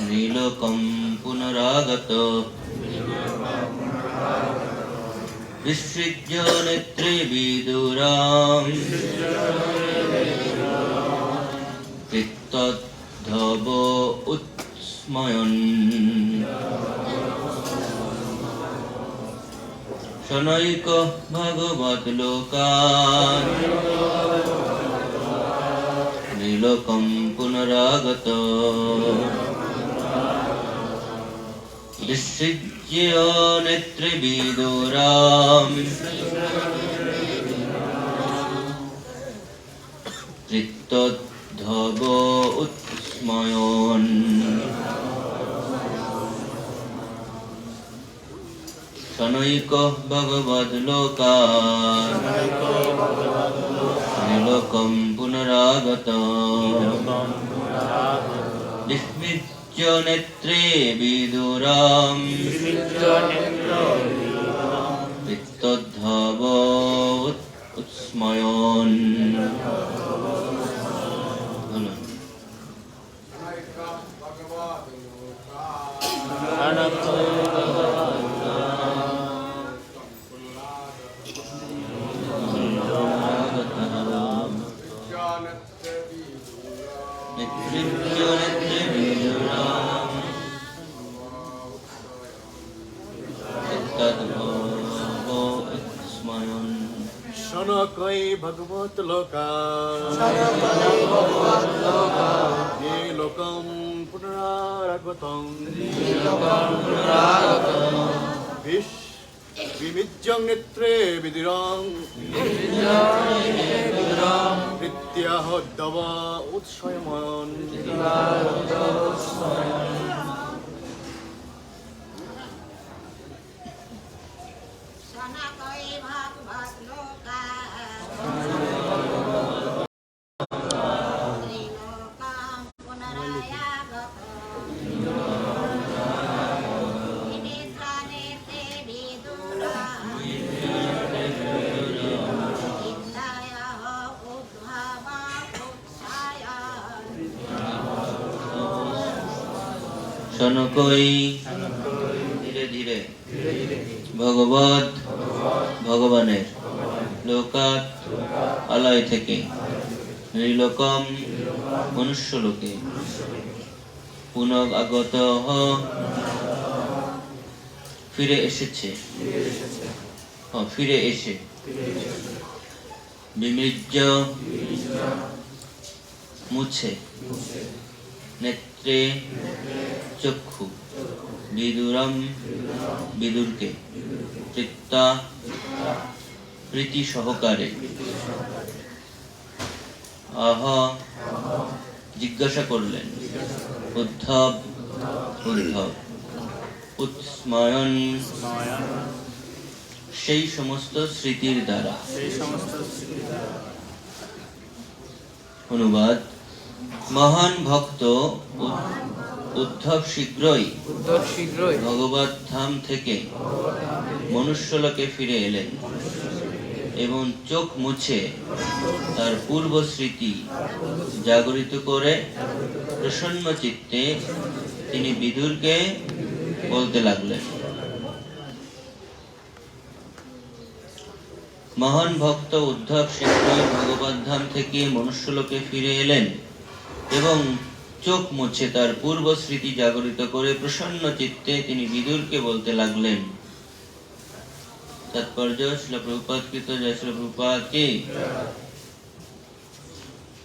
नीलोकं पुनरागत विसृज्य नेत्रे विदुरां तद्धव उत्स्मयन् शनैक भगवद्लोकान् नीलोकं पुनरागत विसृज्य नेत्रे विदुरां तद्धव उत्स्मयन् शनैक भगवद्लोकान् नीलोकं पुनरागत विस्मिज्य नेत्रे विदुरां तद्धव उत्स्मयन् शनकै भगवत लोकान् नीलोकं पुनरागतं विविज्य नेत्रे विदुरां तद्धव उत्स्मयन् शनकै धीरे धीरे ভগবানের লোকাত আলয় থেকে নীলোকম মনুষ্যলোকে পুনরাগত ফিরে এসে বিমৃজ্য মুছে নেত্রে চক্ষু বিদুরম বিদুরকে চিত্তা প্রীতি সহকারে আহ জিজ্ঞাসা করলেন উদ্ধব উৎস্ময়ন সেই সমস্ত স্মৃতির দ্বারা। অনুবাদ: মহান ভক্ত উদ্ধব শীঘ্রই ভগবত ধাম থেকে মনুষ্যলোকে ফিরে এলেন এবং চোখ মুছে তার পূর্ব স্মৃতি জাগরিত করে প্রসন্ন চিত্তে তিনি বিদুরকে বলতে লাগলেন। মহান ভক্ত উদ্ধব শীঘ্রই ভগবত ধাম থেকে মনুষ্যলোকে ফিরে এলেন এবং চোখ মুছে তার পূর্ব স্মৃতি জাগরিত করে প্রসন্ন চিত্তে তিনি বিদুরকে বলতে লাগলেন। তাৎপর্য: শ্রীল প্রভুপাদ কৃত জয় শ্রীল প্রভুপাদ কি।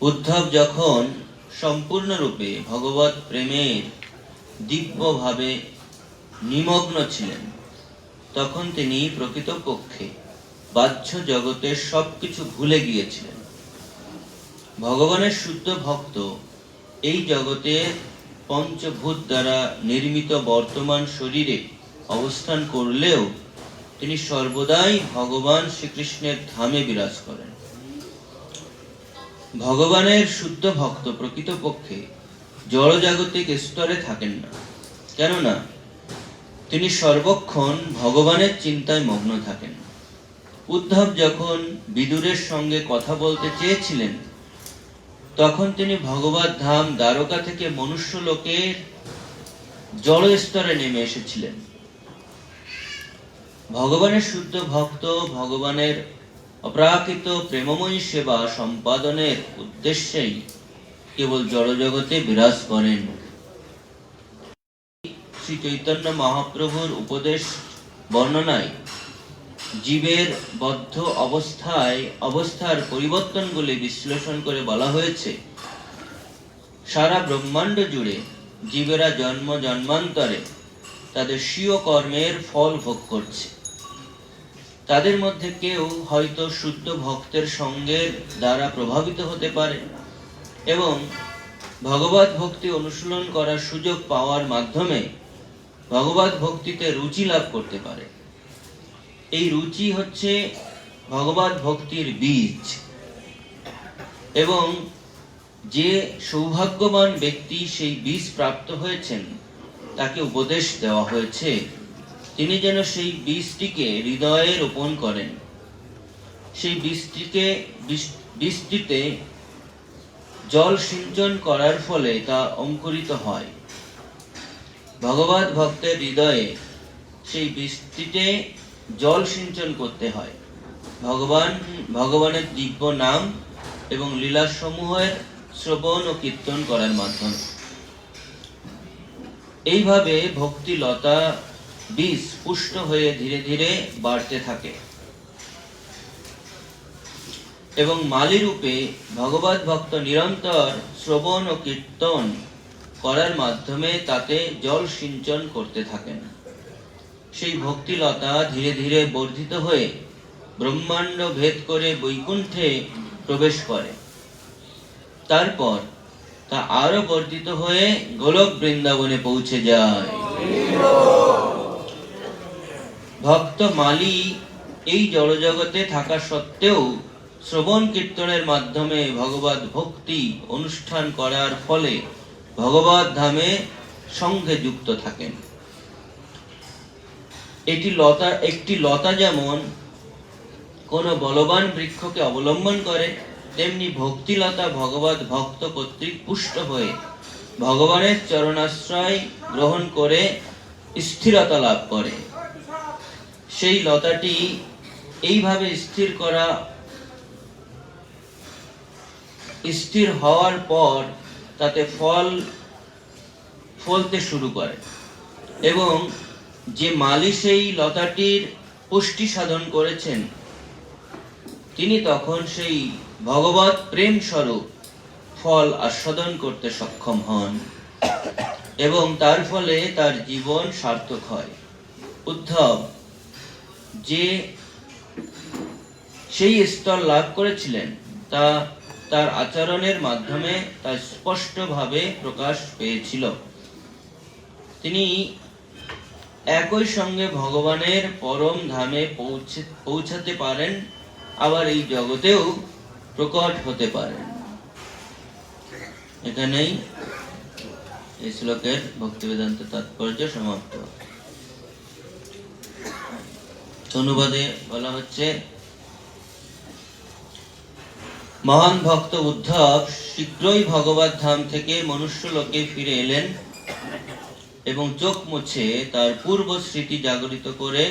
উদ্ধব যখন সম্পূর্ণরূপে ভগবত প্রেমের দিব্যভাবে নিমগ্ন ছিলেন তখন তিনি প্রকৃতপক্ষে বাহ্য জগতের সবকিছু ভুলে গিয়েছিলেন। ভগবানের শুদ্ধ ভক্ত এই জগতে পঞ্চভূত দ্বারা নির্মিত বর্তমান শরীরে অবস্থান করলেও তিনি সর্বদাই ভগবান শ্রীকৃষ্ণের ধামে বিরাজ করেন। ভগবানের শুদ্ধ ভক্ত প্রকৃতপক্ষে জড়জাগতিক স্তরে থাকেন না, কেননা তিনি সর্বক্ষণ ভগবানের চিন্তায় মগ্ন থাকেন। উদ্ধব যখন বিদুরের সঙ্গে কথা বলতে চেয়েছিলেন তখন তিনি ভগবত ধাম দ্বারকা থেকে মনুষ্য লোকের জড় স্তরে নেমে এসেছিলেন। ভগবানের শুদ্ধ ভক্ত ভগবানের অপ্রাকৃত প্রেমময়ী সেবা সম্পাদনের উদ্দেশ্যেই কেবল জড়জগতে বিরাজ করেন। শ্রী চৈতন্য মহাপ্রভুর উপদেশ বর্ণনায় জীবের বদ্ধ অবস্থার পরিবর্তনগুলি বিশ্লেষণ করে বলা হয়েছে, সারা ব্রহ্মাণ্ড জুড়ে জীবেরা জন্ম জন্মান্তরে তাদের স্বীয় কর্মের ফল ভোগ করছে। তাদের মধ্যে কেউ হয়তো শুদ্ধ ভক্তের সঙ্গের দ্বারা প্রভাবিত হতে পারে এবং ভগবত ভক্তি অনুশীলন করার সুযোগ পাওয়ার মাধ্যমে ভগবত ভক্তিতে রুচি লাভ করতে পারে। এই রুচি হচ্ছে ভগবত ভক্তির বীজ, এবং যে সৌভাগ্যবান ব্যক্তি সেই বীজ প্রাপ্ত হয়েছেন তাকে উপদেশ দেওয়া হয়েছে তিনি যেন সেই বীজটিকে হৃদয়ে রোপণ করেন। সেই বীজটিতে জল সিঞ্চন করার ফলে তা অঙ্কুরিত হয়। ভগবত ভক্তের হৃদয়ে সেই বীজটিতে জল সিঞ্চন করতে হয় ভগবানের দিব্য নাম এবং লীলাসমূহের শ্রবণ ও কীর্তন করার মাধ্যমে। এইভাবে ভক্তি লতা বীজ পুষ্ট হয়ে ধীরে ধীরে বাড়তে থাকে এবং মালি রূপে ভগবত ভক্ত নিরন্তর শ্রবণ ও কীর্তন করার মাধ্যমে তাতে জল সিঞ্চন করতে থাকেন। সেই ভক্তিলতা ধীরে ধীরে বর্ধিত হয়ে ব্রহ্মাণ্ড ভেদ করে বৈকুণ্ঠে প্রবেশ করে। তারপর তা আরো বর্ধিত হয়ে গোলক বৃন্দাবনে পৌঁছে যায়। ভক্ত মালি এই জড়জগতে থাকা সত্ত্বেও শ্রবণ কীর্তনের মাধ্যমে ভগবত ভক্তি অনুষ্ঠান করার ফলে ভগবত ধামে সঙ্গে যুক্ত থাকেন। একটি লতা যেমন কোন বলবান বৃক্ষকে অবলম্বন করে, তেমনি ভক্তিলতা ভগবত ভক্ত কর্তৃক পুষ্ট হয়ে ভগবানের চরণাশ্রয় গ্রহণ করে স্থিরতা লাভ করে। সেই লতাটি এইভাবে স্থির হওয়ার পর তাতে ফলতে শুরু করে এবং যে মালি সেই লতাটির পুষ্টি সাধন করেছেন তিনি তখন সেই ভগবত প্রেম স্বরূপ ফল আস্বাদন করতে সক্ষম হন এবং তার ফলে তার জীবন সার্থক হয়। উদ্ধব যে সেই স্তর লাভ করেছিলেন তা তার আচরণের মাধ্যমে তা স্পষ্টভাবে প্রকাশ পেয়েছিল। তিনি একই সঙ্গে ভগবানের পরম ধামে পৌঁছাতে পারেন, আবার এই জগতেও প্রকট হতে পারেন। এখানেই এই শ্লোকের ভক্তিবেদান্ত তাৎপর্য সমাপ্ত। অনুবাদে বলা হচ্ছে, মহান ভক্ত উদ্ধব শীঘ্রই ভগবত ধাম থেকে মনুষ্য লোকে ফিরে এলেন এবং চোখ মুছে তার পূর্ব স্মৃতি জাগরিত করে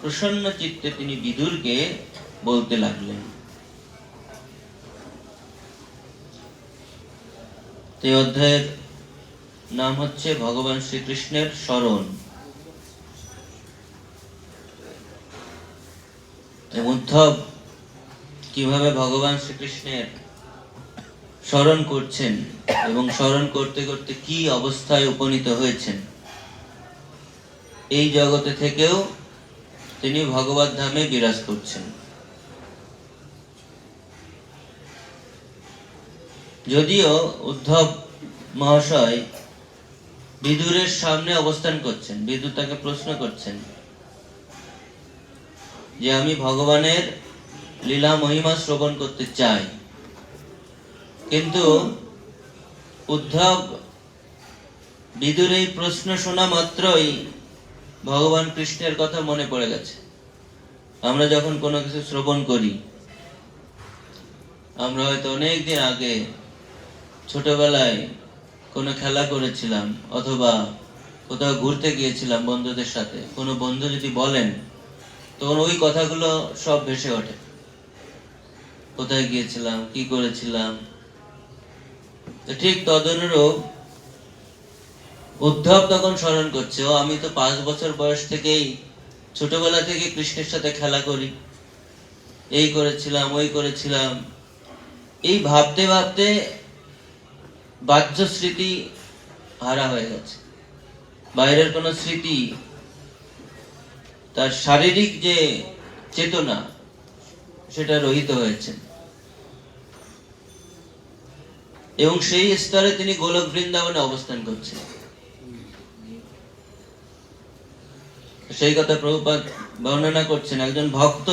প্রসন্ন চিত্তে তিনি বিদুরকে বলতে লাগলেন। এই অধ্যায়ের নাম হচ্ছে ভগবান শ্রীকৃষ্ণের স্মরণ। উদ্ধব কিভাবে ভগবান শ্রীকৃষ্ণের স্মরণ করছেন এবং স্মরণ করতে করতে কি অবস্থায় উপনীত হয়েছেন, এই জগতে থেকেও তিনি ভগবত ধামে বিরাজ করছেন। যদিও উদ্ধব মহাশয় বিদুরের সামনে অবস্থান করছেন, বিদুর তাকে প্রশ্ন করছেন যে আমি ভগবানের লীলা মহিমা শ্রবণ করতে চাই, কিন্তু উদ্ধব বিদুর এই প্রশ্ন শোনা মাত্রই ভগবান কৃষ্ণের কথা মনে পড়ে গেছে। আমরা যখন কোনো কিছু শ্রবণ করি, আমরা হয়তো অনেকদিন আগে ছোটবেলায় কোনো খেলা করেছিলাম অথবা কোথাও ঘুরতে গিয়েছিলাম বন্ধুদের সাথে, কোনো বন্ধু যদি বলেন তখন ওই কথাগুলো সব ভেসে ওঠে। কোথায় গিয়েছিলাম, কি করেছিলাম। তো ঠিক তদনুরূপ উদ্ধব তখন স্মরণ করছে, ও আমি তো 5 বছর বয়স থেকেই, ছোটবেলা থেকে কৃষ্ণের সাথে খেলা করি, এই করেছিলাম ওই করেছিলাম। এই ভাবতে ভাবতে বাহ্য স্মৃতি হারা হয়ে গেছে, বাইরের কোন স্মৃতি, তার শারীরিক যে চেতনা সেটা রহিত হয়েছে। এবং সেই স্তরে তিনি গোলক বৃন্দাবনে অবস্থান করছেন। সেই কথা প্রভুপাদ বর্ণনা করছেন, একজন ভক্ত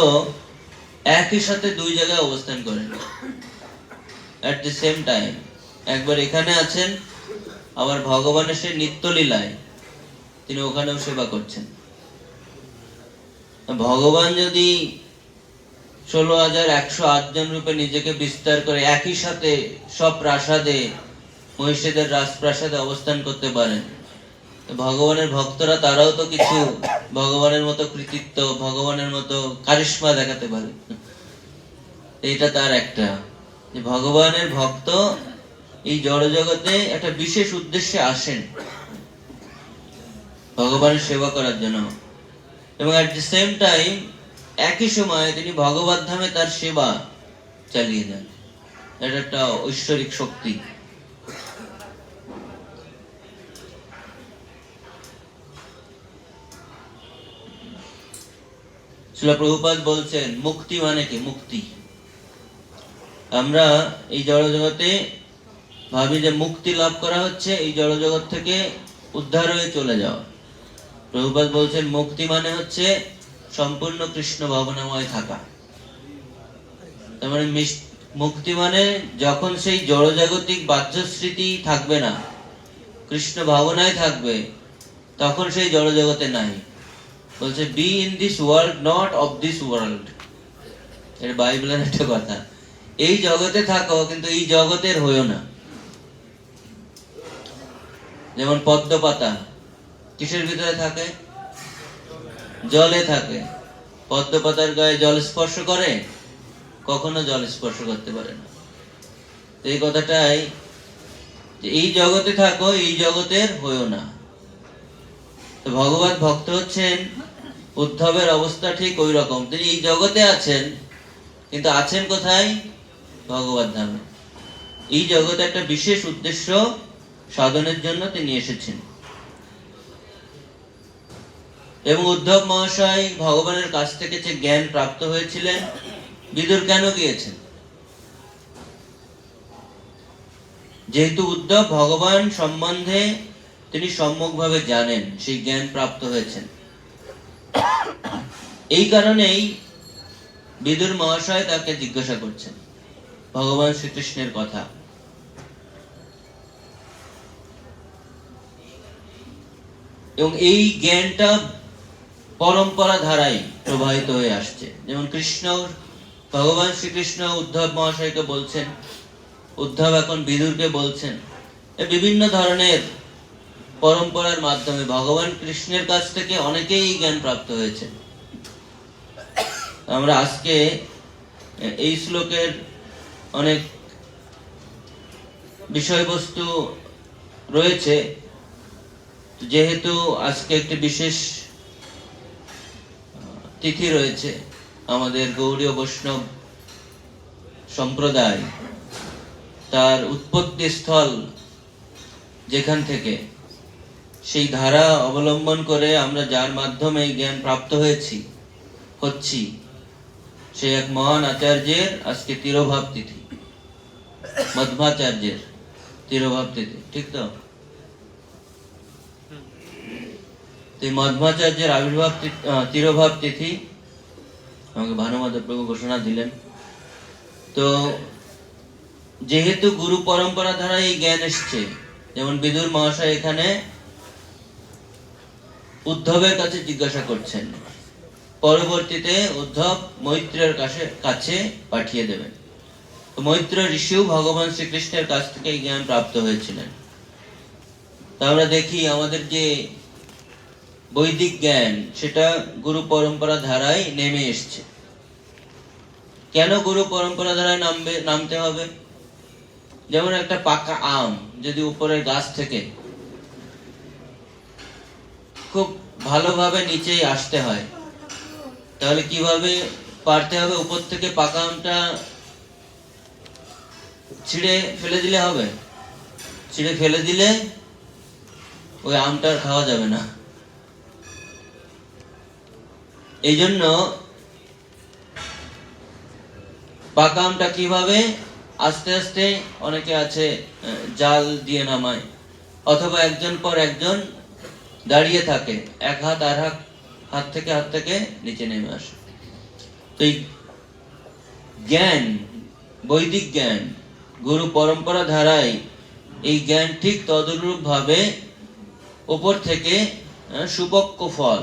একই সাথে দুই জায়গায় অবস্থান করেন এট দি সেম টাইম। একবার এখানে আছেন, আবার ভগবানের সেই নিত্য লীলায় তিনি ওখানেও সেবা করছেন। ভগবান যদি 16,108 জন রূপে নিজেকে বিস্তার করে একই সাথে সব প্রাসাদে, মহিষীদের রাজপ্রাসাদে অবস্থান করতে পারেন, ভগবানের ভক্তরা তারাও তো কিছু ভগবানের মতো কৃতিত্ব, ভগবানের মতো কারিশমা দেখাতে পারে। এটা তার একটা, যে ভগবানের ভক্ত এই জড় জগতে একটা বিশেষ উদ্দেশ্যে আসেন ভগবানের সেবা করার জন্য, এবং এট দি সেম টাইম একই সময় তিনি ভগবত ধামে তার সেবা চালিয়ে যান। এটা একটা ঐশ্বরিক শক্তি। শ্রীল প্রভুপাদ বলছেন, মুক্তি মানে কি? মুক্তি, আমরা এই জড় জগতে ভাবি যে মুক্তি লাভ করা হচ্ছে এই জড় জগৎ থেকে উদ্ধার হয়ে চলে যাওয়া। প্রভুপাদ বলছেন মুক্তি মানে হচ্ছে সম্পূর্ণ কৃষ্ণ ভাবনাময় থাকা। তার মানে মুক্তি মানে যখন সেই জড়জাগতিক বাহ্য স্মৃতি থাকবে না, কৃষ্ণ ভাবনায় থাকবে, তখন সেই জড় জগতে নাই। বলছে be in this world not of this world. এটা বাইবেলের একটা কথা। এই জগতে থাকো কিন্তু এই জগতের হইও না। যেমন পদ্ম পাতা কিসের ভিতরে থাকে? জলে থাকে। পদ্ম পাতার গায়ে জল স্পর্শ করে? কখনো জল স্পর্শ করতে পারে না। এই কথাটাই, এই জগতে থাকো এই জগতের হইও না। তো ভগবত ভক্ত হচ্ছেন, উদ্ধবের অবস্থা ঠিক ওই রকম। তিনি এই জগতে আছেন, কিন্তু আছেন কোথায়? ভগবত ধামে। এই জগতে একটা বিশেষ উদ্দেশ্য সাধনের জন্য তিনি এসেছেন। এবং উদ্ধব মহাশয় ভগবানের কাছ থেকে যে জ্ঞান প্রাপ্ত হয়েছিলেন, বিদুর কেন গিয়েছেন? যেহেতু উদ্ধব ভগবান সম্বন্ধে তিনি সম্যকভাবে জানেন, সেই জ্ঞান প্রাপ্ত হয়েছেন। এই কারণেই বিদুর মহাশয় তাকে জিজ্ঞাসা করছেন ভগবান শ্রীকৃষ্ণের কথা। এবং এই জ্ঞানটা পরম্পরা ধারায় প্রবাহিত হয়ে আসছে। যেমন কৃষ্ণ, ভগবান শ্রীকৃষ্ণ উদ্ধব মহাশয়কে বলছেন, উদ্ধব এখন বিদুরকে বলছেন। বিভিন্ন ধরনের পরম্পরার মাধ্যমে ভগবান কৃষ্ণের কাছ থেকে অনেকেই জ্ঞান প্রাপ্ত হয়েছে। আমরা আজকে এই শ্লোকের অনেক বিষয়বস্তু রয়েছে, যেহেতু আজকে একটি বিশেষ তিথি রয়েছে, আমাদের গৌড়ীয় বৈষ্ণব সম্প্রদায় তার উৎপত্তি স্থল যেখান থেকে, সেই ধারা অবলম্বন করে আমরা যার মাধ্যমে জ্ঞান প্রাপ্ত হচ্ছি, সে এক মহান আচার্যের আজকে তিরোভাব তিথি, মধ্বাচার্যের তিরোভাব তিথি, ঠিক তো? মধ্বাচার্যের আবির্ভাব তিরোভাব তিথি আমাকে ভানুমাধব প্রভু ঘোষণা দিলেন। তো যেহেতু গুরু পরম্পরা দ্বারা এই জ্ঞান এসছে, যেমন বিদুর মহাশয় এখানে উদ্ধবের কাছে জিজ্ঞাসা করছেন, পরবর্তীতে উদ্ধব মৈত্রের কাছে পাঠিয়ে দেবেন। তো মৈত্র ঋষিও ভগবান শ্রীকৃষ্ণের কাছ থেকে জ্ঞান প্রাপ্ত হয়েছিলেন। তা আমরা দেখি আমাদের যে বৈদিক জ্ঞান সেটা গুরু পরম্পরা ধারায় নেমে এসছে। কেন গুরু পরম্পরা ধারায় নামতে হবে? যেমন একটা পাকা আম যদি উপরের গাছ থেকে খুব ভালোভাবে নিচে আসতে হয়, তাহলে কিভাবে পারতে হবে? উপর থেকে পাকা আমটা ছিঁড়ে ফেলে দিলে হবে? ছিঁড়ে ফেলে দিলে ওই আমটা আর খাওয়া যাবে না। এই জন্য পাকা আমটা কিভাবে আস্তে আস্তে, অনেকে আছে জাল দিয়ে নামায়, অথবা একজন পর একজন দাঁড়িয়ে থাকে, এক হাত আর হাত থেকে নিচে নেমে আসে। তো এই জ্ঞান, বৈদিক জ্ঞান, গুরু পরম্পরা ধারায় এই জ্ঞান ঠিক তদরূপ ভাবে উপর থেকে সুপক্ষ ফল,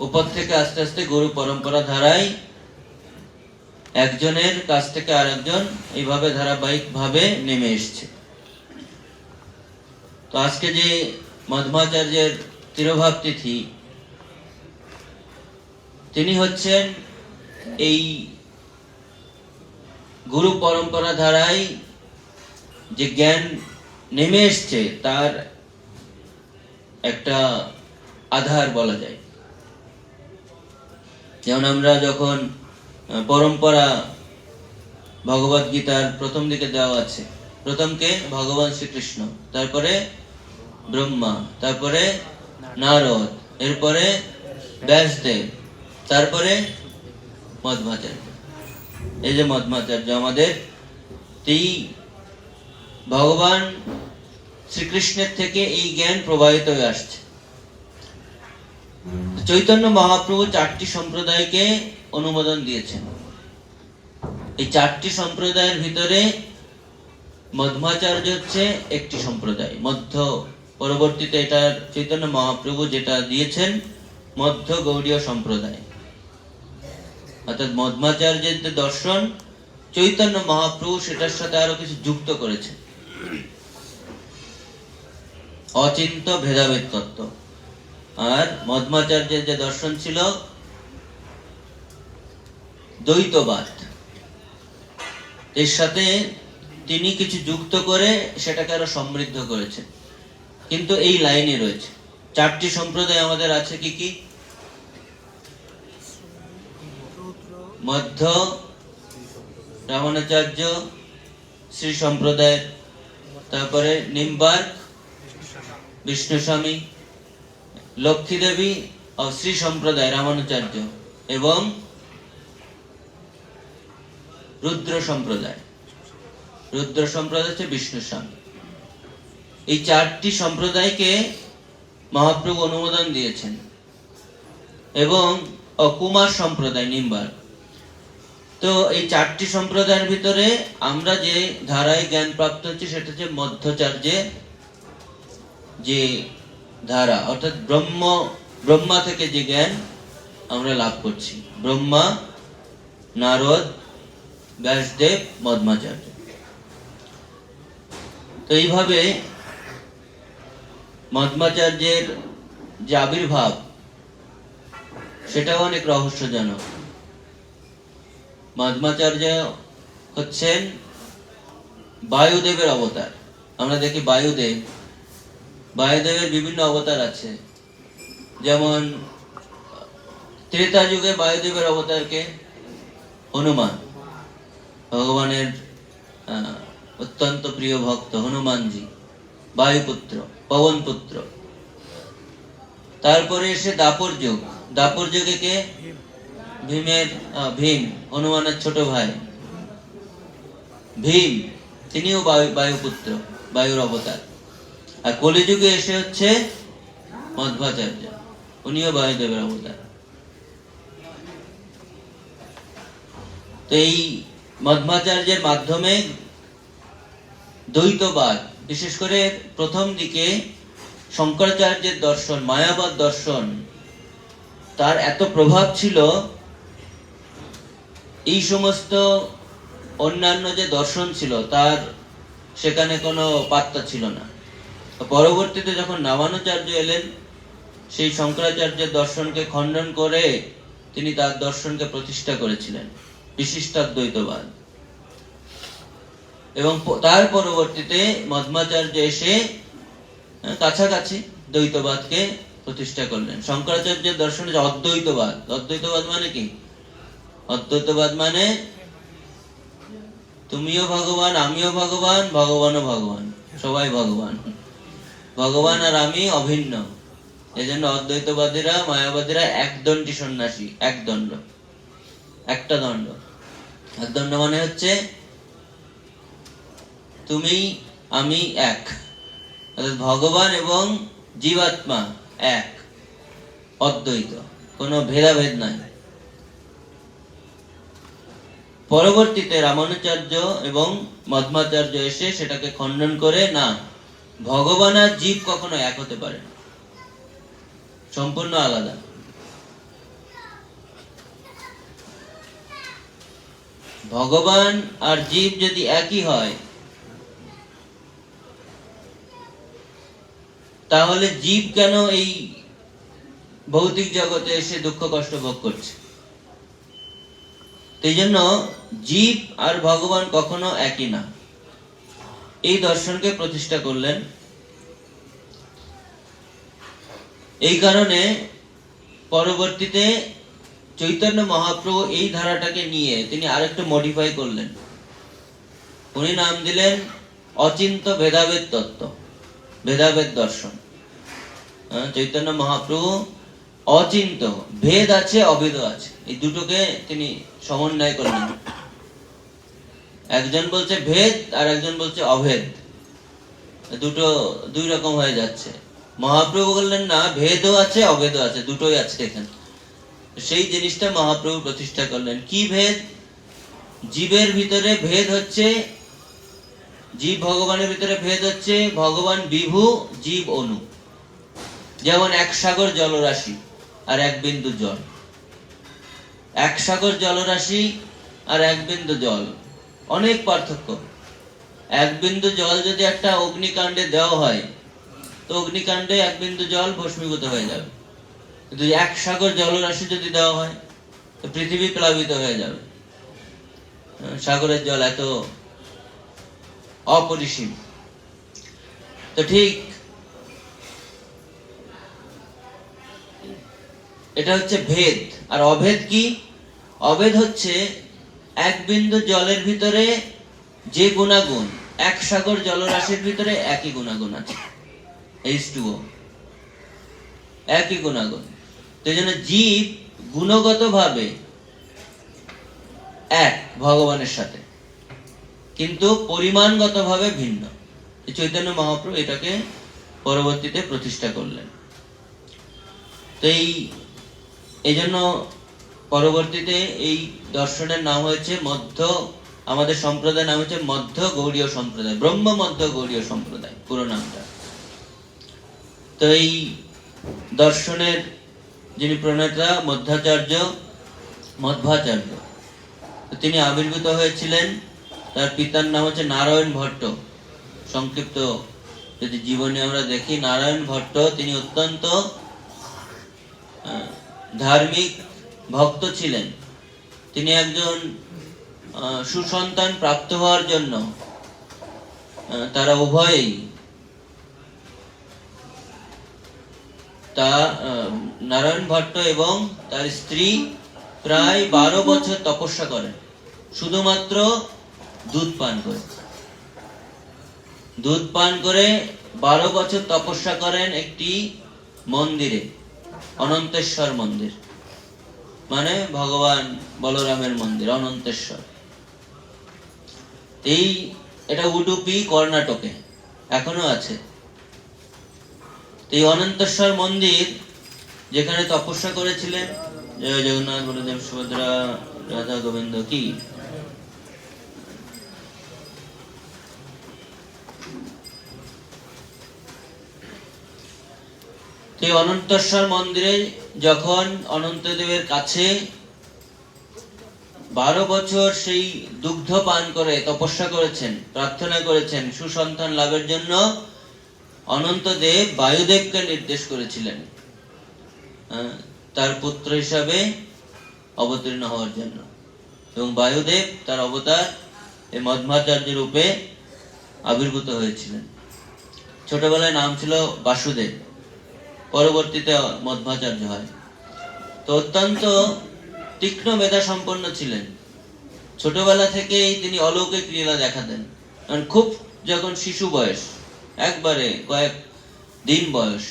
উপর থেকে আস্তে আস্তে গুরু পরম্পরা ধারায় একজনের কাছ থেকে আরেকজন এইভাবে ধারাবাহিক ভাবে নেমে এসছে। তো আজকে যে মধ্বাচার্যের তিরোভাব তিথি, তিনি হচ্ছেন এই গুরু পরম্পরা ধারায় যে জ্ঞান নেমে এসছে তার একটা আধার বলা যায়। যেমন আমরা যখন পরম্পরা ভগবত গীতার প্রথম দিকে দেওয়া আছে, প্রথমকে ভগবান শ্রীকৃষ্ণ, তারপরে ব্রহ্মা, তারপরে নারদ, এরপরে ব্যাসদেব, তারপরে মধ্বাচার্য। এই যে মধ্বাচার্য আমাদের এই ভগবান শ্রীকৃষ্ণের থেকে এই জ্ঞান প্রবাহিত হয়ে আসছে। চৈতন্য মহাপ্রভু 4টি সম্প্রদায়কে অনুমোদন দিয়েছেন। এই 4টি সম্প্রদায়ের ভিতরে মধ্বাচার্য হচ্ছে একটি সম্প্রদায়, মধ্য। পরবর্তীতে এটা চৈতন্য মহাপ্রভু যেটা দিয়েছেন মধ্য গৌড়ীয় সম্প্রদায়, অর্থাৎ মধ্বাচার্যের যে দর্শন চৈতন্য মহাপ্রভু সেটার সাথে আরো কিছু যুক্ত করেছে, অচিন্ত ভেদাভেদ তত্ত্ব। আর মধ্বাচার্যের যে দর্শন ছিল দ্বৈতবাদ, এর সাথে তিনি কিছু যুক্ত করে সেটাকে আরো সমৃদ্ধ করেছেন। কিন্তু এই লাইনে রয়েছে 4টি সম্প্রদায় আমাদের আছে। কি কি? মধ্য রামানুচার্য শ্রী সম্প্রদায়ের, তারপরে নিম্বার্ক বিষ্ণু স্বামী, লক্ষ্মী দেবী ও শ্রী সম্প্রদায় রামানুচার্য, এবং রুদ্র সম্প্রদায়। রুদ্র সম্প্রদায় হচ্ছে বিষ্ণু স্বামী। এই 4টি সম্প্রদায়কে মহাপ্রভু অনুমোদন দিয়েছেন। এবং কুমার সম্প্রদায়, নিম্বার্ক। তো এই 4টি সম্প্রদায়ের ভিতরে আমরা যে ধারায় জ্ঞান প্রাপ্ত হচ্ছে সেটা হচ্ছে মধ্বাচার্যের যে ধারা, অর্থাৎ ব্রহ্মা থেকে যে জ্ঞান আমরা লাভ করছি, ব্রহ্মা, নারদ, ব্যাসদেব, মধ্বাচার্য। তো এইভাবে মধ্বাচার্যের যে আবির্ভাব সেটাও অনেক রহস্যজনক। মধ্বাচার্য হচ্ছেন বায়ুদেবের অবতার। আমরা দেখি বায়ুদেবের বিভিন্ন অবতার আছে। যেমন ত্রেতা যুগে বায়ুদেবের অবতারকে হনুমান, ভগবানের অত্যন্ত প্রিয় ভক্ত হনুমানজি, বায়ুপুত্র, পবন পুত্র। তারপরে এসে দাপর যুগে কে? ভীম, হনুমানের ছোট ভাই ভীম, তিনিও বায়ুপুত্র, বায়ুর অবতার। আর কলিযুগে এসে হচ্ছে মধ্বাচার্য, উনিও বায়ুদেবের অবতার। তো এই মধ্বাচার্যের মাধ্যমে দ্বৈতবাদ, বিশেষ করে প্রথম দিকে শঙ্করাচার্যের দর্শন, মায়াবাদ দর্শন, তার এত প্রভাব ছিল, এই সমস্ত অন্যান্য যে দর্শন ছিল তার সেখানে কোনো পাত্তা ছিল না। পরবর্তীতে যখন রামানুচার্য এলেন, সেই শঙ্করাচার্যের দর্শনকে খণ্ডন করে তিনি তার দর্শনকে প্রতিষ্ঠা করেছিলেন, বিশিষ্টাদ্বৈতবাদ। এবং তার পরবর্তীতে মধ্বাচার্য এসে কাছাকাছি দ্বৈতবাদকে প্রতিষ্ঠা করলেন। শঙ্করাচার্যের দর্শন হচ্ছে অদ্বৈতবাদ। অদ্বৈতবাদ মানে কি? অদ্বৈতবাদ মানে তুমিও ভগবান, আমিও ভগবান, ভগবানও ভগবান, সবাই ভগবান। ভগবান আর আমি অভিন্ন। এজন্য অদ্বৈতবাদীরা, মায়াবাদীরা একদণ্ডী সন্ন্যাসী। একদণ্ড, একটা দণ্ড। একদণ্ড মানে হচ্ছে তুমি আমি এক, অর্থাৎ ভগবান এবং জীবাত্মা এক, অদ্বৈত, কোনো ভেদাভেদ নাই। পরবর্তীতে রামানুচার্য এবং মধ্বাচার্য এসে সেটাকে খণ্ডন করে, না, ভগবান আর জীব কখনো এক হতে পারে না, সম্পূর্ণ আলাদা। ভগবান আর জীব যদি একই হয়, তাহলে জীব কেন এই ভৌতিক জগতে এসে দুঃখ কষ্ট ভোগ করছে? এই জন্য জীব আর ভগবান কখনো একই না, এই দর্শনকে প্রতিষ্ঠা করলেন। এই কারণে পরবর্তীতে চৈতন্য মহাপ্রভু এই ধারাটাকে নিয়ে তিনি আরেকটু মডিফাই করলেন। উনি নাম দিলেন অচিন্ত ভেদাভেদ তত্ত্ব, ভেদাভেদ দর্শন। চৈতন্য মহাপ্রভু অচিন্ত, ভেদ আছে অভেদ আছে, এই দুটোকে তিনি সমন্বয় করলেন। একজন বলছে ভেদ আর একজন বলছে অভেদ, দুটো দুই রকম হয়ে যাচ্ছে। মহাপ্রভু বললেন না, ভেদও আছে অভেদও আছে, দুটোই আছে এখানে। সেই জিনিসটা মহাপ্রভু প্রতিষ্ঠা করলেন। কি ভেদ? জীবের ভিতরে ভেদ হচ্ছে, জীব ভগবানের ভিতরে ভেদ হচ্ছে ভগবান বিভু, জীব অনু। যেমন এক সাগর জলরাশি আর এক বিন্দু জল। এক সাগর জলরাশি আর এক বিন্দু জল, অনেক পার্থক্য। এক বিন্দু জল যদি একটা অগ্নিকাণ্ডে দেওয়া হয়, তো অগ্নিকাণ্ডে এক বিন্দু জল ভস্মীভূত হয়ে যাবে। কিন্তু এক সাগর জলরাশি যদি দেওয়া হয়, তো পৃথিবী প্লাবিত হয়ে যাবে। সাগরের জল এত অপরিসীম। তো ঠিক এটা হচ্ছে ভেদ। আর অভেদ কি? অভেদ হচ্ছে এক বিন্দু জলের ভিতরে যে গুণাগুণ, এক সাগর জলরাশির ভিতরে একই গুণাগুণ আছে, H2O, একই গুণাগুণ। সেই জন্য জীব গুণগত ভাবে এক ভগবানের সাথে, কিন্তু পরিমাণগত ভাবে ভিন্ন। চৈতন্য মহাপ্রভু এটাকে পরবর্তীতে প্রতিষ্ঠা করলেন। তো এই জন্য পরবর্তীতে এই দর্শনের নাম হয়েছে আমাদের সম্প্রদায়ের নাম হচ্ছে মধ্য গৌড়ীয় সম্প্রদায়, ব্রহ্ম মধ্য গৌড়ীয় সম্প্রদায় পুরো নামটা। তো এই দর্শনের যিনি প্রণেতা মধ্বাচার্য, তিনি আবির্ভূত হয়েছিলেন, তার পিতার নাম হচ্ছে নারায়ণ ভট্ট। সংক্ষিপ্ত যদি জীবনী আমরা দেখি, নারায়ণ ভট্ট তিনি অত্যন্ত ধার্মিক ভক্ত ছিলেন। তিনি একজন সুসন্তান প্রাপ্ত হওয়ার জন্য তারা উভয়েই, নারায়ণ ভট্ট এবং তার স্ত্রী প্রায় 12 বছর তপস্যা করেন, শুধুমাত্র দুধ পান করে। দুধ পান করে 12 বছর তপস্যা করেন একটি মন্দিরে, অনন্তেশ্বর মন্দির, মানে ভগবান বলরামের মন্দির অনন্তেশ্বর। এটা উডুপি, কর্ণাটকে এখনো আছে। এই অনন্তেশ্বর মন্দির যেখানে তপস্যা করেছিলেন, জয় জগন্নাথ বলদেব সুভদ্রা রাধা গোবিন্দ কি। এই অনন্তেশ্বর মন্দিরে যখন অনন্তদেবের কাছে 12 বছর সেই দুগ্ধ পান করে তপস্যা করেছেন, প্রার্থনা করেছেন সুসন্তান লাভের জন্য, অনন্তদেব বায়ুদেবকে নির্দেশ করেছিলেন তার পুত্র হিসাবে অবতীর্ণ হওয়ার জন্য, এবং বায়ুদেব তার অবতার এই মধ্বাচার্য রূপে আবির্ভূত হয়েছিলেন। ছোটবেলায় নাম ছিল বাসুদেব, পরবর্তীতে মধ্বাচার্য হয়। তো অত্যন্ত তীক্ষ্ণ মেধা সম্পন্ন ছিলেন। ছোটবেলা থেকেই তিনি অলৌকিক লীলা দেখাতেন। কারণ খুব যখন শিশু বয়স, একবারে কয়েক দিন বয়স,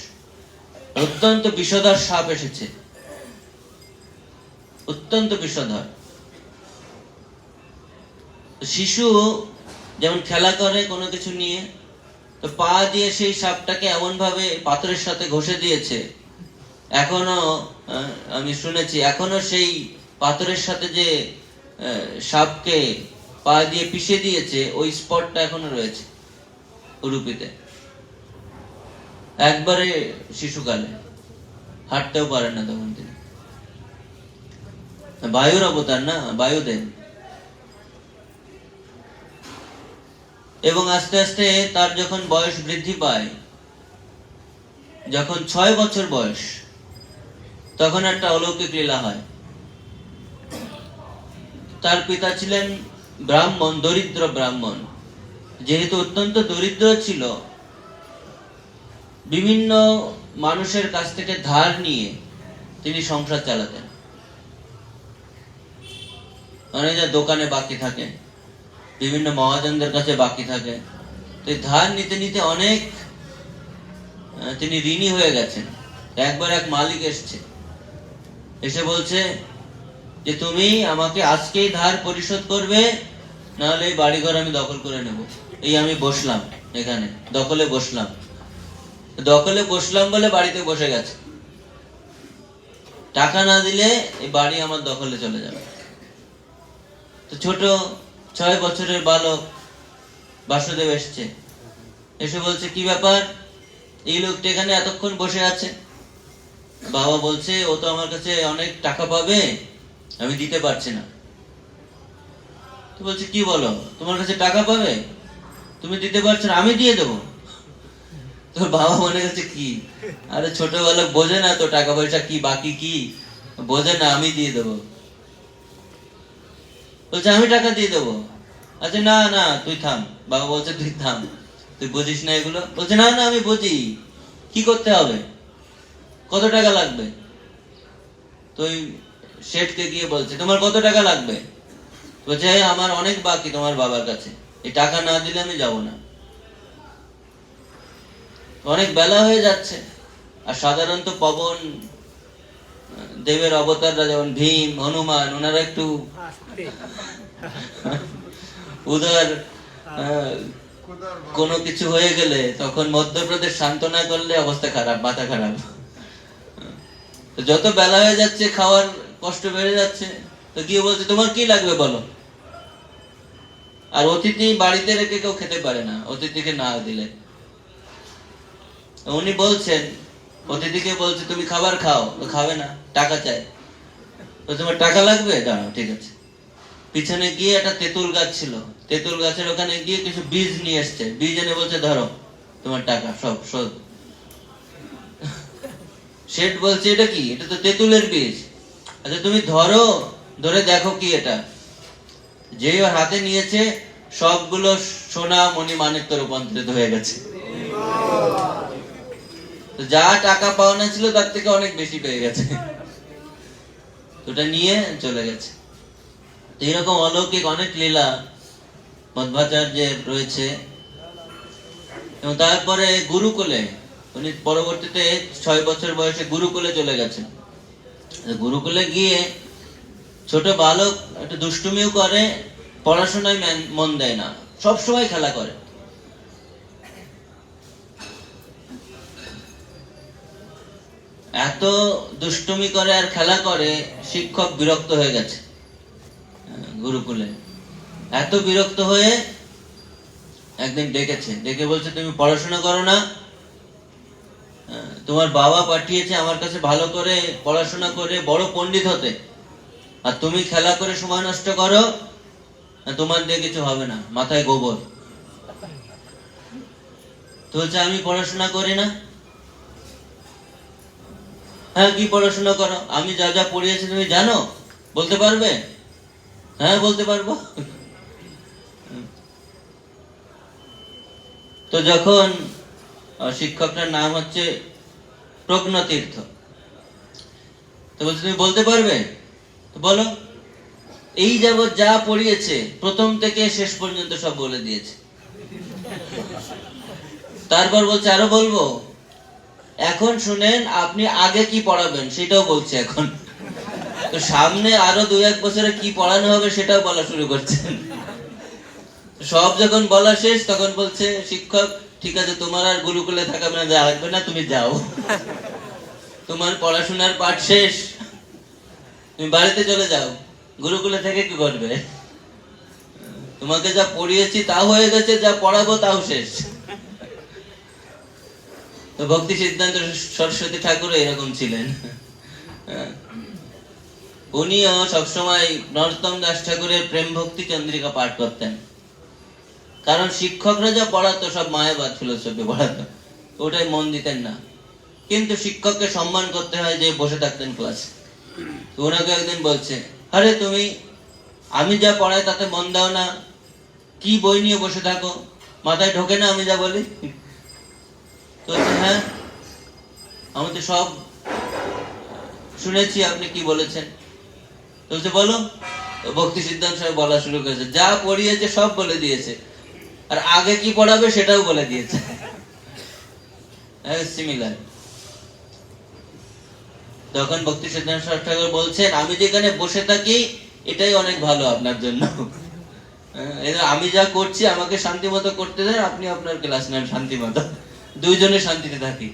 অত্যন্ত বিষধর সাপ এসেছে, অত্যন্ত বিষধর। শিশু যেমন খেলা করে কোনো কিছু নিয়ে, তো পা দিয়ে সেই সাপটাকে এমন ভাবে পাথরের সাথে ঘষে দিয়েছে, এখনো আমি শুনেছি এখনো সেই পাথরের সাথে যে সাপকে পা দিয়ে পিষে দিয়েছে, ওই স্পটটা এখনো রয়েছে উডুপিতে। একবারে শিশুকালে, হাঁটতেও পারেন না তখন তিনি। বায়ুর অবতার না, বায়ুদেব। এবং আস্তে আস্তে তার যখন বয়স বৃদ্ধি পায়, যখন 6 বছর বয়স, তখন একটা অলৌকিক লীলা হয়। তার পিতা ছিলেন ব্রাহ্মণ, দরিদ্র ব্রাহ্মণ। যেহেতু অত্যন্ত দরিদ্র ছিল, বিভিন্ন মানুষের কাছ থেকে ধার নিয়ে তিনি সংসার চালাতেন। অনেক দোকানে বাকি থাকে, বিভিন্ন মহাজনদের কাছে বাকি থাকে। তো ধার নিতে নিতে অনেক তিনি ঋণী হয়ে গেছেন। একবার এক মালিক এসে বলছে যে তুমি আমাকে আজকেই ধার পরিশোধ করবে, নাহলে এই বাড়িঘর আমি দখল করে নেব। এই আমি বসলাম এখানে, দখলে বসলাম বলে বাড়িতে বসে গেছে। টাকা না দিলে এই বাড়ি আমার দখলে চলে যাবে। তো ছোট 6 বছরের বালক বাসুদেব এসে বলছে, কি ব্যাপার, এই লোকটা এখানে এতক্ষণ বসে আছে? বাবা বলছে, ও তো আমার কাছে অনেক টাকা পাবে, আমি দিতে পারছি না। তো বলছে, কি বলো, তোমার কাছে টাকা পাবে, তুমি দিতে পারছো না, আমি দিয়ে দেবো। তোর বাবা মনে করছে কি, আরে ছোট বালক বোঝে না তো টাকা পয়সা কি, বাকি কি বোঝে না, আমি দিয়ে দেবো। বলছে, আমি টাকা দিয়ে দেবো। আচ্ছা না না, তুই থাম। বাবা বলছে, তুই থাম, তুই বুঝিস না এগুলো। বলছে, না না, আমি বুঝি, কি করতে হবে, কত টাকা লাগবে? তো ওই শেঠকে গিয়ে বলছে, তোমার কত টাকা লাগবে? বলছে, আমার অনেক বাকি তোমার বাবার কাছে, এই টাকা না দিলে আমি যাব না। অনেক বেলা হয়ে যাচ্ছে। আর সাধারণত পবন দেবের অবতাররা, যেমন ভীম, হনুমান, ওনারা একটু উদার, কোনো কিছু হয়ে গেলে তখন মধ্যপ্রদেশ সান্ত্বনা করলে অবস্থা খারাপ, মাথা খারাপ। যত বেলা হয়ে যাচ্ছে, খাওয়ার কষ্ট বেড়ে যাচ্ছে, তো গিয়ে বলছে, তোমার কি লাগবে বলো। আর অতিথি বাড়িতে রেখে কেউ খেতে পারে না, অতিথিকে না দিলে। উনি বলছেন, অতিথিকে বলছে, তুমি খাবার খাও, তো খাবে না, টাকা চাই। তো তোমার টাকা লাগবে, দাঁড়াও, ঠিক আছে। পিছনে গিয়ে একটা তেঁতুল গাছ ছিল, তেঁতুল গাছের ওখানে গিয়ে কিছু বীজ নিয়ে এসছে, বীজ এনে বলছে, ধরো তোমার টাকা সব শোধ। শেঠ বলছে, এটা কি? এটা তো তেঁতুলের বীজ। আচ্ছা তুমি ধরো, ধরে দেখো কি এটা। যেই ওর হাতে নিয়েছে, সবগুলো সোনা মণি মানিক্যে রূপান্তরিত হয়ে গেছে। যা টাকা পাওনা ছিল তার থেকে অনেক বেশি পেয়ে গেছে, ওটা নিয়ে চলে গেছে। এইরকম অলৌকিক অনেক লীলা মধ্বাচার্যের রয়েছে। এবং তারপরে গুরুকুলে, উনি পরবর্তীতে 6 বছর বয়সে গুরুকুলে চলে গেছেন। গুরুকুলে গিয়ে ছোট বালক একটু দুষ্টুমিও করে, পড়াশোনায় মন দেয় না, সব সময় খেলা করে। এত দুষ্টুমি করে আর খেলা করে, শিক্ষক বিরক্ত হয়ে গেছে গুরুকুলে। এত বিরক্ত হয়ে একদিন ডেকে বলছে, তুমি পড়াশোনা করো না, তোমার বাবা পাঠিয়েছে আমার কাছে ভালো করে পড়াশোনা করে বড় পণ্ডিত হতে, আর তুমি খেলা করে সময় নষ্ট করো, তোমার দিয়ে কিছু হবে না, মাথায় গোবর। তো বলছে, আমি পড়াশোনা করি না। হ্যাঁ, কি পড়াশোনা করো? আমি যা যা পড়িয়েছি তুমি জানো? বলতে পারবে? হ্যাঁ, বলতে পারবো। তো যখন শিক্ষকটার নাম হচ্ছে প্রজ্ঞতীর্থ, তো বলছে তুমি বলতে পারবে? তো বলো। এই যাবৎ যা পড়িয়েছে প্রথম থেকে শেষ পর্যন্ত সব বলে দিয়েছে। তারপর বলছে আরো বলবো। এখন শুনেন, আপনি আগে কি পড়াবেন সেটাও বলছে এখন। তো সামনে আরো 2-1 বছরে কি পড়ানো হবে সেটাও বলা শুরু করছেন। সব যখন বলা শেষ তখন বলছে শিক্ষক, ঠিক আছে, তোমার আর গুরুকুলে থাকা লাগবে না, তুমি যাও। তোমার পড়াশোনার পাঠ শেষ, তুমি বাড়িতে চলে যাও। গুরুকুলে থেকে কি করবে? তোমাকে যা পড়িয়েছি তা হয়ে গেছে, যা পড়াবো তাও শেষ। তো ভক্তি সিদ্ধান্ত সরস্বতী ঠাকুর এরকম ছিলেন। উনিও সবসময় নরোত্তম দাস ঠাকুরের প্রেম ভক্তি চন্দ্রিকা পাঠ করতেন। কারণ শিক্ষকরা যা পড়াতো সব মায়াবাদ ফিলোসফি পড়াতো, ওটাই মন দিতেন না। কিন্তু শিক্ষককে সম্মান করতে হয় যে বসে থাকতেন ক্লাসে। ওনাকে একদিন বলছে, আরে তুমি, আমি যা পড়াই তাতে মন দাও না, কি বই নিয়ে বসে থাকো, মাথায় ঢোকে না আমি যা বলি? তো হ্যাঁ, আমি তো সব শুনেছি আপনি কি বলেছেন। বলছে বলো। ভক্তি সিদ্ধান্ত সাহেব বলা শুরু করেছে, যা পড়িয়েছে সব বলে দিয়েছে, আর আগে কি পড়াবে সেটাও বলে দিয়েছে। সিমিলার। তখন ভক্তি সিদ্ধান্ত ঠাকুর বলছেন, আমি যেখানে বসে থাকি এটাই অনেক ভালো আপনার জন্য। আমি যা করছি আমাকে শান্তি মতো করতে দেন, আপনি আপনার ক্লাস নেন শান্তি মতো, দুইজনে শান্তিতে থাকি।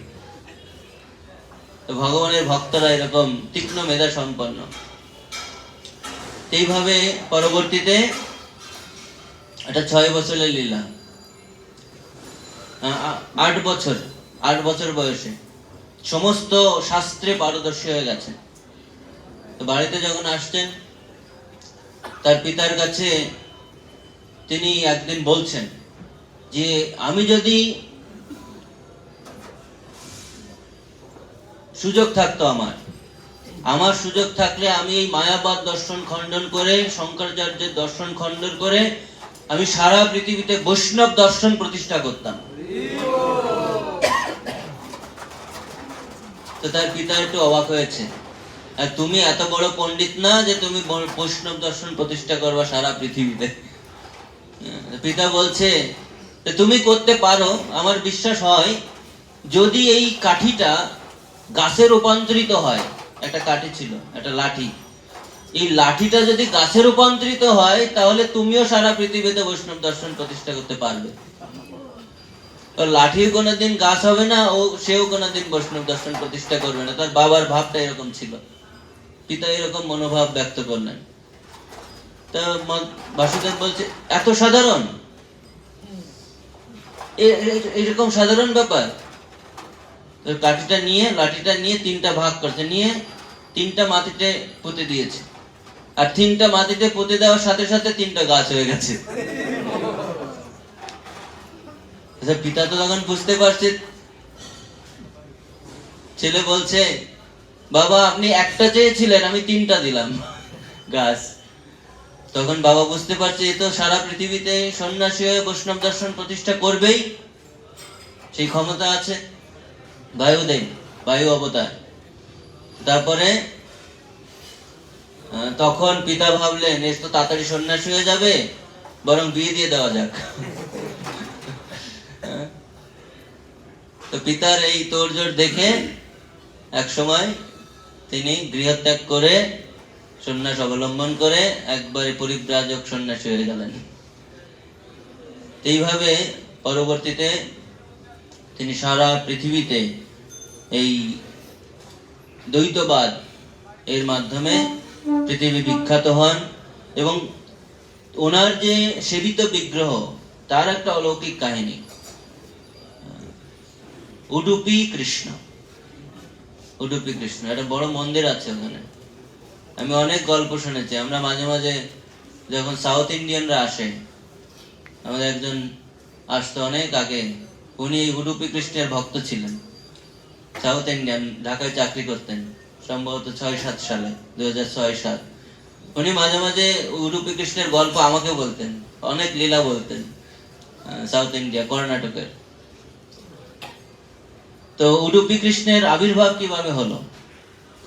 তো ভগবানের ভক্তরা এরকম তীক্ষ্ণ মেধা সম্পন্ন। এইভাবে পরবর্তীতে এটা 6 বছরের লীলা। 8 বছর বয়সে সমস্ত শাস্ত্রে পারদর্শী হয়ে গেছেন। তো বাড়িতে যখন আসছেন, তার পিতার কাছে তিনি একদিন বলছেন যে আমি যদি সুযোগ থাকতো, আমার সুযোগ থাকলে আমি এই মায়াবাদ দর্শন খণ্ডন করে, শঙ্করাচার্যের দর্শন খণ্ডন করে আমি সারা পৃথিবীতে বৈষ্ণব দর্শন প্রতিষ্ঠা করতাম। তো তার পিতা একটু অবাক হয়েছে, আর তুমি এত বড় পণ্ডিত না যে তুমি বৈষ্ণব দর্শন প্রতিষ্ঠা করবা সারা পৃথিবীতে। পিতা বলছে তুমি করতে পারো, আমার বিশ্বাস হয় যদি এই কাঠিটা গাছে রূপান্তরিত হয়। একটা কাঠি ছিল, একটা লাঠি, এই লাঠিটা যদি গাছে রূপান্তরিত হয় তাহলে তুমিও সারা পৃথিবীতে বৈষ্ণব দর্শন প্রতিষ্ঠা করতে পারবে। লাঠিও কোনোদিন গাছ হবে না, সেও কোনোদিন বৈষ্ণব দর্শন প্রতিষ্ঠা করবে না। তার বাবার ভাবটা এরকম ছিল। পিতা এরকম মনোভাব ব্যক্ত করলেন। তা বাসুদেব বলছে, এত সাধারণ, এরকম সাধারণ ব্যাপার? লাঠিটা নিয়ে 3টা ভাগ করছে, নিয়ে 3টা মাটিতে পুঁতে দিয়েছে, আর 3টা মাটিতে পুঁতে দেওয়ার সাথে সাথে 3টা গাছ হয়ে গেছে। পিতা তো তখন বুঝতে পারছে। ছেলে বলছে, বাবা আপনি একটা চেয়েছিলেন, আমি 3টা দিলাম গাছ। তখন বাবা বুঝতে পারছে এ তো সারা পৃথিবীতে সন্ন্যাসী হয়ে বৈষ্ণব দর্শন প্রতিষ্ঠা করবেই, সেই ক্ষমতা আছে। বায়ু অবতার। তারপরে তখন পিতা ভাবলেন এ তো তাড়াতাড়ি সন্ন্যাসী হয়ে যাবে, বরং বিয়ে দিয়ে দেওয়া যাক। তো পিতার এই তোড়জোড় দেখে এক সময় তিনি গৃহত্যাগ করে সন্ন্যাস অবলম্বন করে একবারে পরিব্রাজক সন্ন্যাসী হয়ে গেলেন। এইভাবে পরবর্তীতে তিনি সারা পৃথিবীতে এই দ্বৈতবাদ এর মাধ্যমে পৃথিবী বিখ্যাত হন, এবং ওনার যে সেবিত বিগ্রহ তার একটা অলৌকিক কাহিনী। উডুপি কৃষ্ণ, একটা বড় মন্দির আছে ওখানে। আমি অনেক গল্প শুনেছি। আমরা মাঝে মাঝে যখন সাউথ ইন্ডিয়ানরা আসে, আমাদের একজন আসতো অনেক আগে, উনি এই উডুপি কৃষ্ণের ভক্ত ছিলেন। সাউথ ইন্ডিয়ান, ঢাকায় চাকরি করতেন সম্ভবত 6-7 সালে, 2006-7। উনি মাঝে মাঝে উডুপি কৃষ্ণের গল্প আমাকে বলতেন, অনেক লীলা বলতেন সাউথ ইন্ডিয়া, কর্ণাটকের। তো উডুপি কৃষ্ণের আবির্ভাব কিভাবে হলো,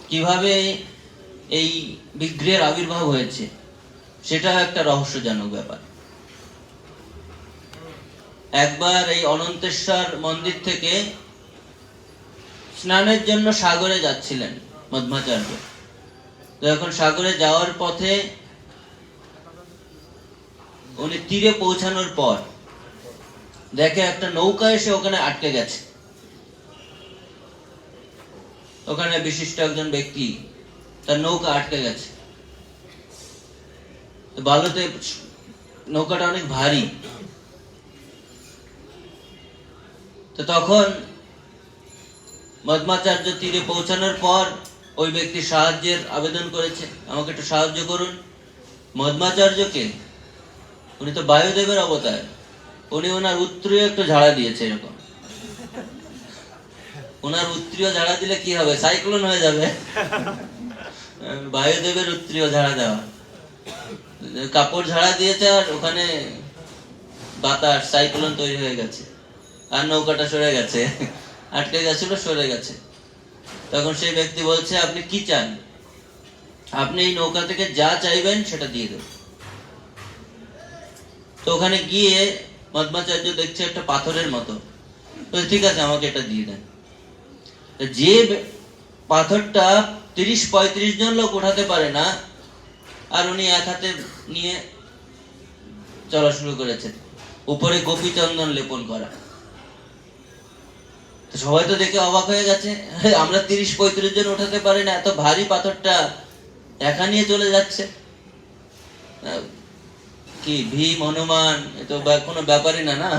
কিভাবে এই বিগ্রহের আবির্ভাব হয়েছে, সেটা একটা রহস্যজনক ব্যাপার। একবার এই অনন্তেশ্বর মন্দির থেকে স্নানের জন্য সাগরে যাচ্ছিলেন মধ্বাচার্য। তো এখন সাগরে যাওয়ার পথে উনি তীরে পৌঁছানোর পর দেখে একটা নৌকা এসে ওখানে আটকে গেছে। ওখানে বিশিষ্ট একজন ব্যক্তি, তার নৌকা আটকে গেছে। বালুতে নৌকাটা অনেক ভারী। তো তখন মধ্বাচার্য তীরে পৌঁছানোর পর ওই ব্যক্তি সাহায্যের আবেদন করেছে, আমাকে একটু সাহায্য করুন। মধ্বাচার্যকে, উনি তো বায়ুদেবের অবতার, উনি ওনার উত্তরীয় একটু ঝাড়া দিয়েছে এরকম। ওনার উত্তরীয় ঝাড়া দিলে কি হবে, সাইক্লোন হয়ে যাবে। বায়ুদেবের উত্তরীয় ঝাড়া দেওয়া, কাপড় ঝাড়া দিয়েছে আর ওখানে বাতাস, সাইক্লোন তৈরি হয়ে গেছে, আর নৌকাটা সরে গেছে, আটকে গেছিল, সরে গেছে। তখন সেই ব্যক্তি বলছে, আপনি কি চান? আপনি এই নৌকা থেকে যা চাইবেন সেটা দিয়ে দেব। তো ওখানে গিয়ে মধ্বাচার্য দেখছে একটা পাথরের মতো, ঠিক আছে আমাকে এটা দিয়ে দেন। যে পাথরটা 30-35 জন লোক উঠাতে পারে না, আর উনি এক হাতে নিয়ে চলা শুরু করেছেন, উপরে গোপী চন্দন লেপন করা। সবাই তো দেখে অবাক হয়ে গেছে, আমরা 30-35 জন উঠাতে পারি না, এত ভারী পাথরটা একা নিয়ে চলে যাচ্ছে। কি ভীম, হনুমান, এ তো কোনো ব্যাপারই না, না?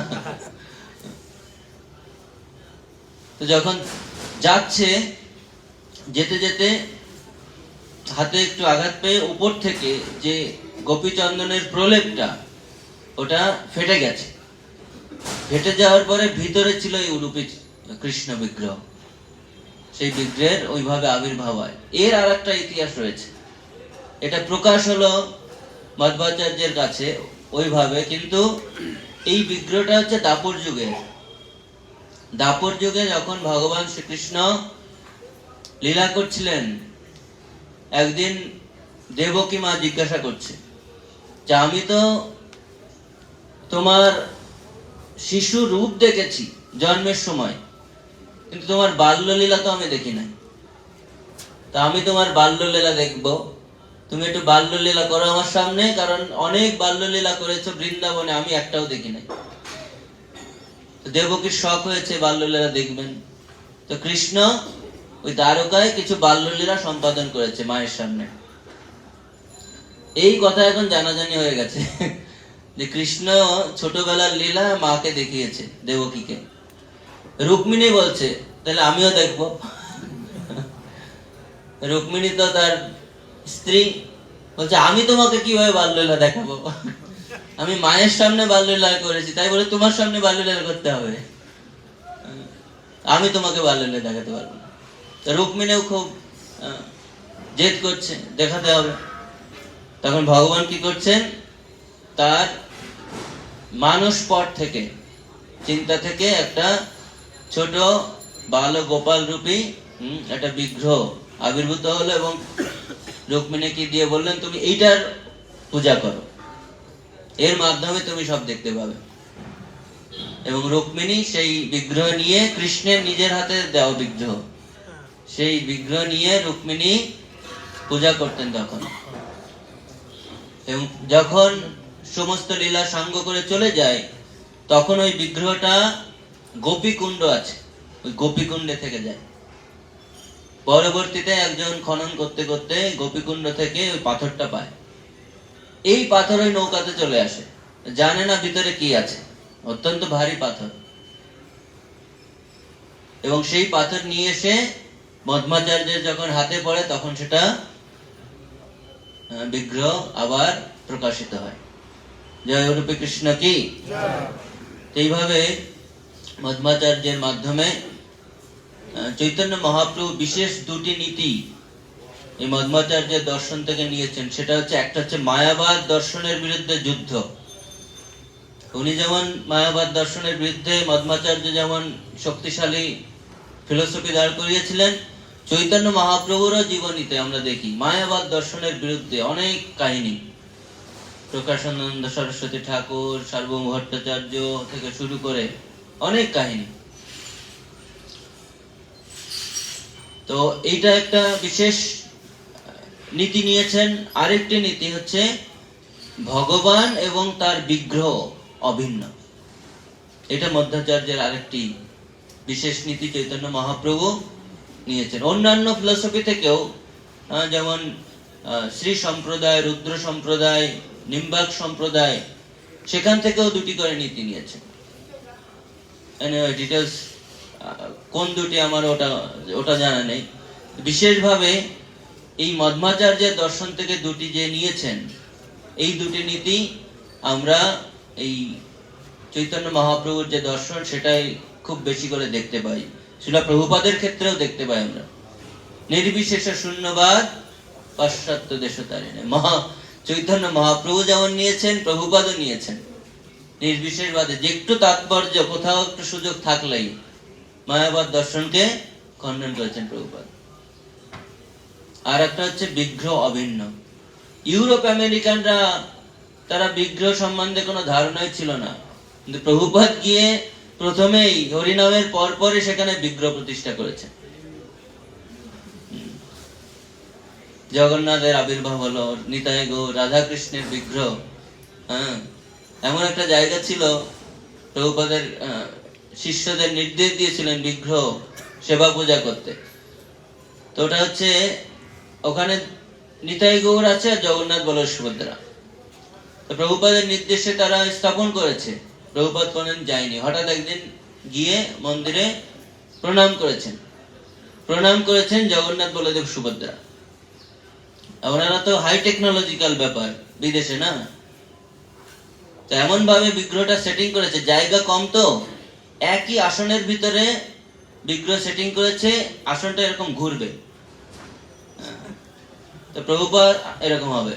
তো যখন যাচ্ছে, যেতে যেতে হাতে একটু আঘাত পেয়ে উপর থেকে যে গোপীচন্দনের প্রলেপটা, ওটা ফেটে গেছে। ফেটে যাওয়ার পরে ভিতরে ছিল এই উডুপি কৃষ্ণ বিগ্রহ। সেই বিগ্রহের ওইভাবে আবির্ভাব হয়। এর আর একটা ইতিহাস রয়েছে, এটা প্রকাশ হলো মধ্বাচার্যের কাছে ওইভাবে, কিন্তু এই বিগ্রহটা হচ্ছে দাপর যুগে। দাপর যুগে যখন ভগবান শ্রীকৃষ্ণ লীলা করছিলেন, একদিন দেবকী মা জিজ্ঞাসা করছে যে, আমি তো তোমার শিশু রূপ দেখেছি জন্মের সময়, কিন্তু তোমার বাল্যলীলা তো আমি দেখি নাই। তা আমি তোমার বাল্যলীলা দেখবো, তুমি একটু বাল্যলীলা করো আমার সামনে, কারণ অনেক বাল্যলীলা করেছো বৃন্দাবনে, আমি একটাও দেখি নাই। দেবকীর শখ হয়েছে বাল্যলীলা দেখবেন। তো কৃষ্ণ ওই দ্বারকায় কিছু বাল্যলীলা সম্পাদন করেছে মায়ের সামনে। এই কথা এখন জানাজানি হয়ে গেছে যে কৃষ্ণ ছোটবেলার লীলা মাকে দেখিয়েছে, দেবকীকে। রুক্মিণী বলছে, তাহলে আমিও দেখবো। রুক্মিণী তো তার স্ত্রী, বলছে আমি তোমাকে কিভাবে বাল্যলীলা দেখাবো? আমি মায়ের সামনে বাল্যলীলা করেছি, তাই বলে তোমার সামনে বাল্যলীলা করতে হবে? আমি তোমাকে বাল্যলীলা দেখাতে পারবো না। রুক্মিণীও খুব জেদ করছে, দেখাতে হবে। তখন ভগবান কি করছেন, তার মানস পট থেকে, চিন্তা থেকে একটা ছোট বাল গোপাল রূপী একটা বিগ্রহ আবির্ভূত হলো, এবং রুক্মিণীকে দিয়ে বললেন, তুমি এইটার পূজা করো, এর মাধ্যমে তুমি সব দেখতে পাবে। এবং রুক্মিণী সেই বিগ্রহ নিয়ে, কৃষ্ণের নিজের হাতে দেওয়া বিগ্রহ, সেই বিগ্রহ নিয়ে রুক্মিণী পূজা করতেন তখন। এবং যখন সমস্ত লীলা সাঙ্গ করে চলে যায়, তখন ওই বিগ্রহটা গোপীকুণ্ড আছে, ওই গোপীকুণ্ডে থেকে যায়। পরবর্তীতে একজন খনন করতে করতে গোপীকুণ্ড থেকে ওই পাথরটা পায়। এই পাথর ওই নৌকাতে চলে আসে, জানে না ভিতরে কি আছে, অত্যন্ত ভারী পাথর। এবং সেই পাথর নিয়ে এসে মধ্বাচার্যের যখন হাতে পড়ে, তখন সেটা বিগ্রহ আবার প্রকাশিত হয়। জয় রূপে কৃষ্ণ কি। এইভাবে মধ্বাচার্যের মাধ্যমে চৈতন্য মহাপ্রভু বিশেষ দুটি নীতি এই মধ্বাচার্যের দর্শন থেকে নিয়েছেন। সেটা হচ্ছে, একটা হচ্ছে মায়াবাদ দর্শনের বিরুদ্ধে যুদ্ধ। উনি যেমন মায়াবাদ দর্শনের বিরুদ্ধে, মধ্বাচার্য যেমন শক্তিশালী ফিলোসফি দাঁড় করিয়েছিলেন, চৈতন্য মহাপ্রভুরও জীবনীতে আমরা দেখি মায়াবাদ দর্শনের বিরুদ্ধে অনেক কাহিনী। প্রকাশানন্দ সরস্বতী ঠাকুর, সার্বভৌম ভট্টাচার্য থেকে শুরু করে অনেক কাহিনী। তো এইটা একটা বিশেষ নীতি নিয়েছেন। আরেকটি নীতি হচ্ছে ভগবান এবং তার বিগ্রহ অভিন্ন। এটা মধ্বাচার্যের আরেকটি বিশেষ নীতি চৈতন্য মহাপ্রভু নিয়েছেন। অন্যান্য ফিলোসফি থেকেও, যেমন শ্রী সম্প্রদায়, রুদ্র সম্প্রদায়, নিম্বার্ক সম্প্রদায়, সেখান থেকেও দুটি করে নীতি নিয়েছেন। ডিটেলস কোন দুটি আমার ওটা জানা নেই। বিশেষভাবে এই মধ্বাচার্যের দর্শন থেকে দুটি যে নিয়েছেন, এই দুটি নীতি আমরা এই চৈতন্য মহাপ্রভুর যে দর্শন, সেটাই খুব বেশি করে দেখতে পাই। সেটা প্রভুপাদের ক্ষেত্রেও দেখতে পাই আমরা। নির্বিশেষে শূন্যবাদ, পাশ্চাত্য দেশতারিণী। চৈতন্য মহাপ্রভু যেমন নিয়েছেন, প্রভুপাদও নিয়েছেন নির্বিশেষবাদে। যে একটু তাৎপর্য, কোথাও একটু সুযোগ থাকলেই মায়াবাদ দর্শনকে খণ্ডন করেছেন প্রভুপাদ। আর একটা হচ্ছে বিগ্রহ অভিন্ন। ইউরোপ আমেরিকানরা, তারা বিগ্রহ সম্বন্ধে কোনো ধারণাই ছিল না, কিন্তু প্রভুপাদ গিয়ে প্রথমেই হরিনামের পরপরই সেখানে বিগ্রহ প্রতিষ্ঠা করেছেন। জগন্নাথের আবির্ভাব হলো, নিতাই গৌর, রাধা কৃষ্ণের বিগ্রহ। এমন একটা জায়গা ছিল, প্রভুপাদের শিষ্যদের নির্দেশ দিয়েছিলেন বিগ্রহ সেবা পূজা করতে। তো ওটা হচ্ছে, ওখানে নিতাই গৌর আছে আর জগন্নাথ বলরাম সুভদ্রা। তো প্রভুপাদের নির্দেশে তারা স্থাপন করেছে। প্রভুপাদ কোনদিন যায়নি, হঠাৎ একদিন গিয়ে মন্দিরে প্রণাম করেছেন জগন্নাথ বলদেব সুভদ্রা। ওনারা তো হাই টেকনোলজিক্যাল ব্যাপার, বিদেশে না, তো এমন ভাবে বিগ্রহটা সেটিং করেছে, জায়গা কম তো একই আসনের ভিতরে বিগ্রহ সেটিং করেছে, আসনটা এরকম ঘুরবে, তো প্রভুপাদ এরকম হবে।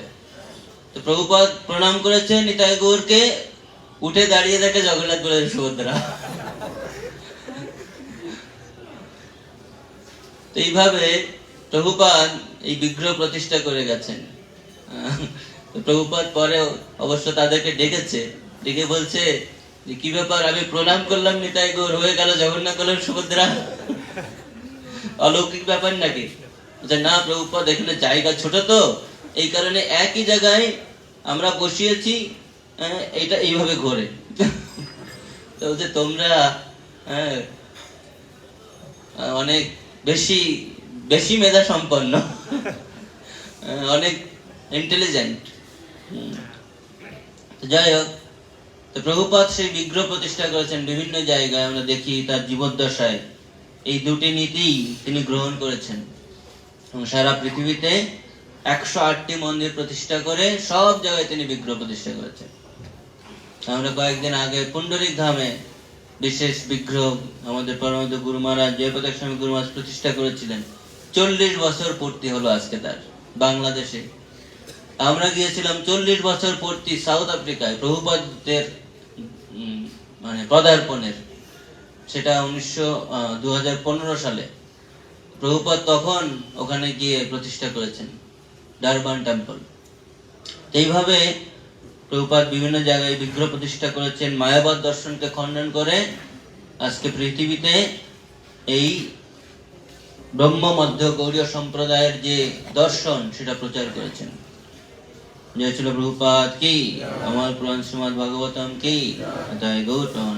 তো প্রভুপাদ প্রণাম করেছে নিতাই গৌরকে, উঠে দাঁড়িয়ে দেখে জগন্নাথ বলদেব সুভদ্রা। তো এইভাবে প্রভুপাদ এই বিগ্রহ প্রতিষ্ঠা করে গেছেন। প্রভুপাদ পরে অবশ্য তাদেরকে ডেকে বলছে যে, কি ব্যাপার, আমি প্রণাম করলাম নিতাই গৌর, হয়ে গেল জগন্নাথ বলরাম সুভদ্রা, অলৌকিক ব্যাপার নাকি? না প্রভুপাদ, এখানে জায়গা ছোট তো, এই কারণে একই জায়গায় আমরা বসিয়েছি, এটা এইভাবে ঘোরে। তো যে তোমরা অনেক বেশি মেধা সম্পন্ন, অনেক ইন্টেলিজেন্ট। যাই হোক, তো প্রভুপাদ সেই বিগ্রহ প্রতিষ্ঠা করেছেন বিভিন্ন জায়গায়। আমরা দেখি তার জীবদ্দশায় এই দুটি নীতি তিনি গ্রহণ করেছেন এবং সারা পৃথিবীতে 108টি মন্দির প্রতিষ্ঠা করে সব জায়গায় তিনি বিগ্রহ প্রতিষ্ঠা করেছেন। আমরা কয়েকদিন আগে পুণ্ডরিক ধামে বিশেষ বিগ্রহ আমাদের পরমহংস গুরু মহারাজ জয়প্রকাশ স্বামী গুরু মহারাজ প্রতিষ্ঠা করেছিলেন। 40 বছর পূর্তি হলো আজকে তার বাংলাদেশে। আমরা গিয়েছিলাম 40 বছর পূর্তি সাউথ আফ্রিকায় প্রভুপাদের মানে পদার্পণের, সেটা 2015 সালে প্রভুপাদ তখন ওখানে গিয়ে প্রতিষ্ঠা করেছেন ডারবান টেম্পল। এইভাবে প্রভুপাদ বিভিন্ন জায়গায় বিগ্রহ প্রতিষ্ঠা করেছেন, মায়াবাদ দর্শনকে খণ্ডন করে আজকে পৃথিবীতে এই ব্রহ্ম মধ্য গৌড়ীয় সম্প্রদায়ের যে দর্শন সেটা প্রচার করেছেন। জয় ছিল প্রভুপাদ কি, আমার পুরাণ শ্রীমদ্ ভাগবতম কি, জয় গৌতম।